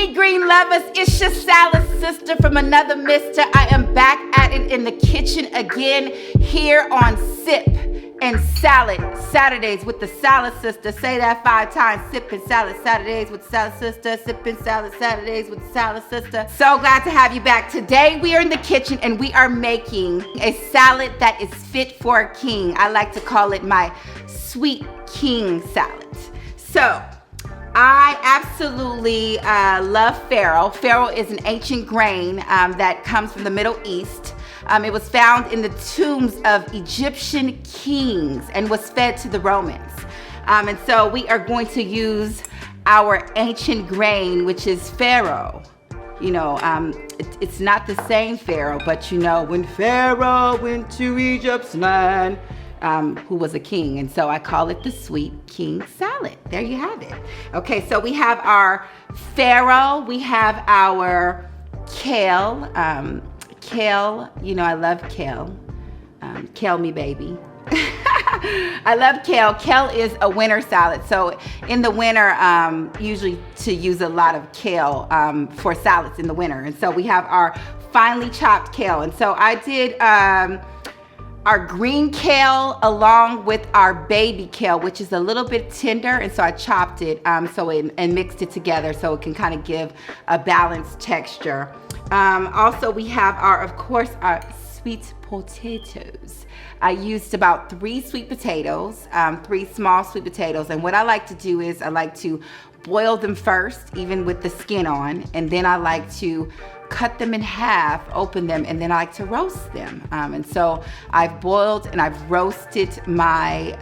Hey green lovers, it's your salad sister from another mister. I am back at it in the kitchen again here on Sip and Salad Saturdays with the Salad Sister. Say that 5 times. Sip and Salad Saturdays with the Salad Sister. Sip and Salad Saturdays with the Salad Sister. So glad to have you back. Today we are in the kitchen and we are making a salad that is fit for a king. I like to call it my sweet king salad. So I absolutely love farro. Farro is an ancient grain that comes from the Middle East. It was found in the tombs of Egyptian kings and was fed to the Romans. And so we are going to use our ancient grain, which is farro. You know, it's not the same farro, but you know, when Pharaoh went to Egypt's land, who was a king, and so I call it the sweet king salad. There you have it. Okay, so we have our farro, we have our kale. Kale, you know I love kale. Kale me baby. I love kale. Kale is a winter salad. So in the winter, usually to use a lot of kale for salads in the winter. And so we have our finely chopped kale. And so I did our green kale along with our baby kale, which is a little bit tender, and so I chopped it and mixed it together so it can kind of give a balanced texture. Also, we have of course, our sweet potatoes. I used about 3 sweet potatoes, 3 small sweet potatoes, and what I like to do is I like to boil them first, even with the skin on, and then I like to cut them in half, open them, and then I like to roast them. And so I've boiled and I've roasted my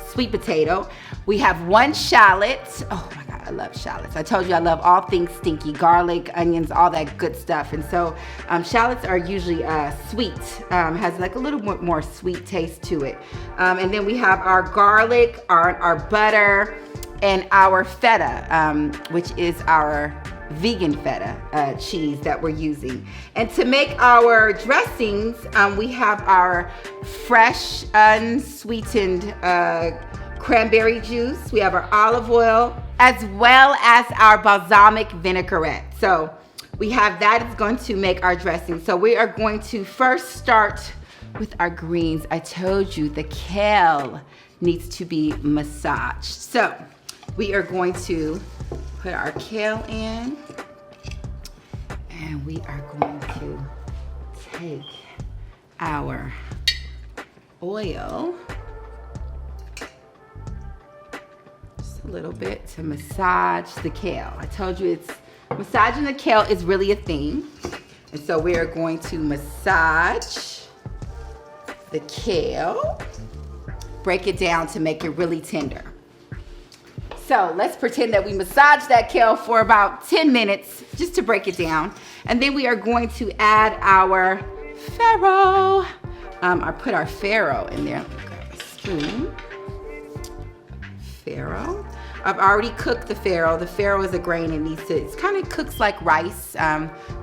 sweet potato. We have 1 shallot. Oh my God, I love shallots. I told you I love all things stinky, garlic, onions, all that good stuff. And so shallots are usually sweet, has like a little bit more sweet taste to it. And then we have our garlic, our butter, and our feta, which is our vegan feta cheese that we're using. And to make our dressings, we have our fresh unsweetened cranberry juice. We have our olive oil, as well as our balsamic vinaigrette. So we have that. It's going to make our dressing. So we are going to first start with our greens. I told you the kale needs to be massaged. So we are going to put our kale in, and we are going to take our oil, just a little bit to massage the kale. I told you massaging the kale is really a thing. And so we are going to massage the kale, break it down to make it really tender. So let's pretend that we massage that kale for about 10 minutes just to break it down. And then we are going to add our farro. I put our farro in there. Let me grab a spoon. Farro. I've already cooked the farro. The farro is a grain. It kind of cooks like rice.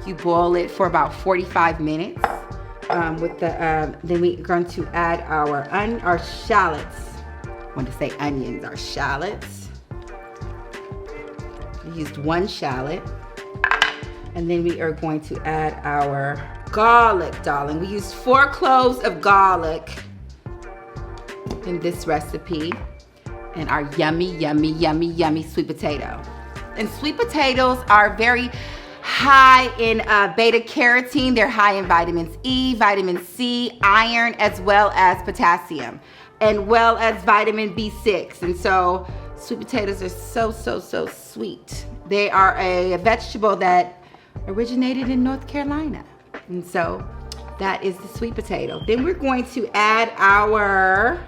You boil it for about 45 minutes. Then we're going to add our shallots. I want to say onions, our shallots. We used 1 shallot. And then we are going to add our garlic, darling. We used 4 cloves of garlic in this recipe. And our yummy, yummy, yummy, yummy sweet potato. And sweet potatoes are very high in beta carotene. They're high in vitamins E, vitamin C, iron, as well as potassium, and well as vitamin B6. And so sweet potatoes are so sweet. They are a vegetable that originated in North Carolina. And so that is the sweet potato. Then we're going to add we're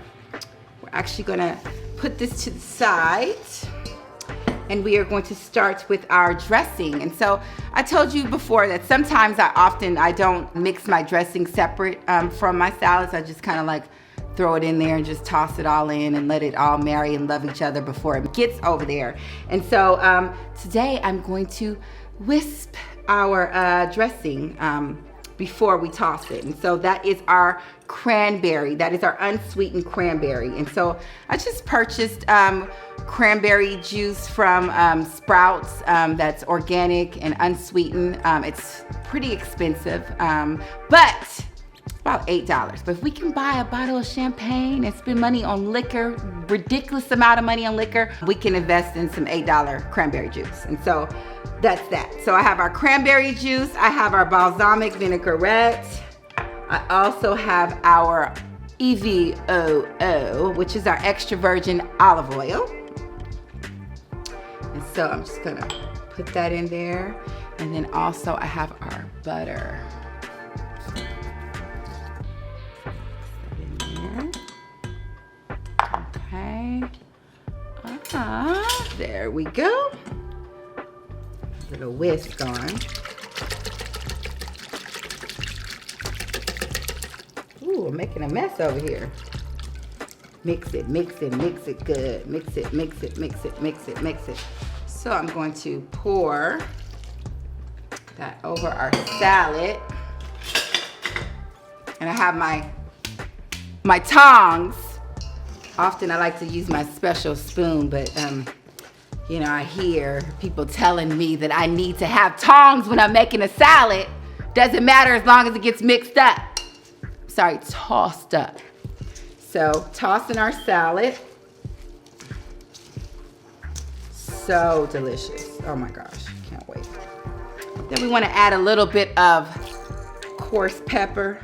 actually gonna put this to the side, and we are going to start with our dressing. And so I told you before that sometimes I don't mix my dressing separate from my salads. I just kind of like throw it in there and just toss it all in and let it all marry and love each other before it gets over there. And so today I'm going to wisp our dressing before we toss it. And so that is our cranberry. That is our unsweetened cranberry. And so I just purchased cranberry juice from Sprouts that's organic and unsweetened. It's pretty expensive, but about $8. But if we can buy a bottle of champagne and spend money on liquor, ridiculous amount of money on liquor, we can invest in some $8 cranberry juice. And so that's that. So I have our cranberry juice, I have our balsamic vinaigrette, I also have our EVOO, which is our extra virgin olive oil. And so I'm just gonna put that in there. And then also I have our butter. Okay. There we go. Little whisk on. Ooh, I'm making a mess over here. Mix it, mix it, mix it good. Mix it, mix it, mix it, mix it, mix it. So I'm going to pour that over our salad. And I have my tongs. Often I like to use my special spoon, but you know, I hear people telling me that I need to have tongs when I'm making a salad. Doesn't matter as long as it gets mixed up. Sorry, tossed up. So tossing our salad. So delicious. Oh my gosh, can't wait. Then we want to add a little bit of coarse pepper.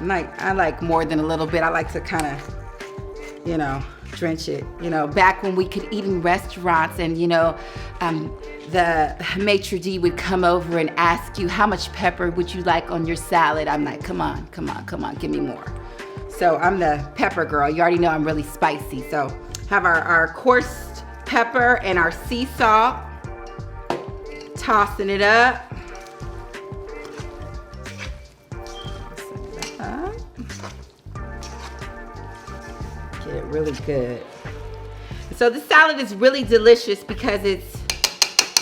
I like more than a little bit. I like to kind of, you know, drench it. You know, back when we could eat in restaurants and, you know, the maitre d' would come over and ask you, how much pepper would you like on your salad? I'm like, come on, come on, come on, give me more. So I'm the pepper girl. You already know I'm really spicy. So have our coarse pepper and our sea salt. Tossing it up. Get it really good. So the salad is really delicious because it's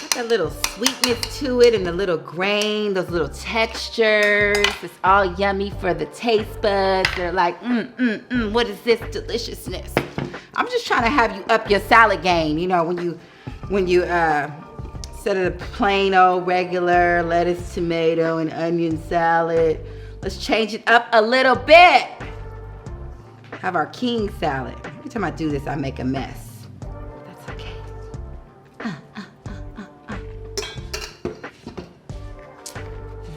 got that little sweetness to it and the little grain, those little textures. It's all yummy for the taste buds. They're like, what is this deliciousness? I'm just trying to have you up your salad game. You know, when you instead of the plain old regular lettuce, tomato, and onion salad, let's change it up a little bit. Have our king salad. Every time I do this, I make a mess. That's okay.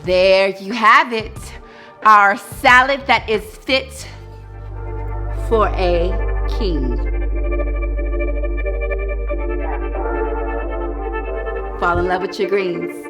There you have it. Our salad that is fit for a king. Fall in love with your greens.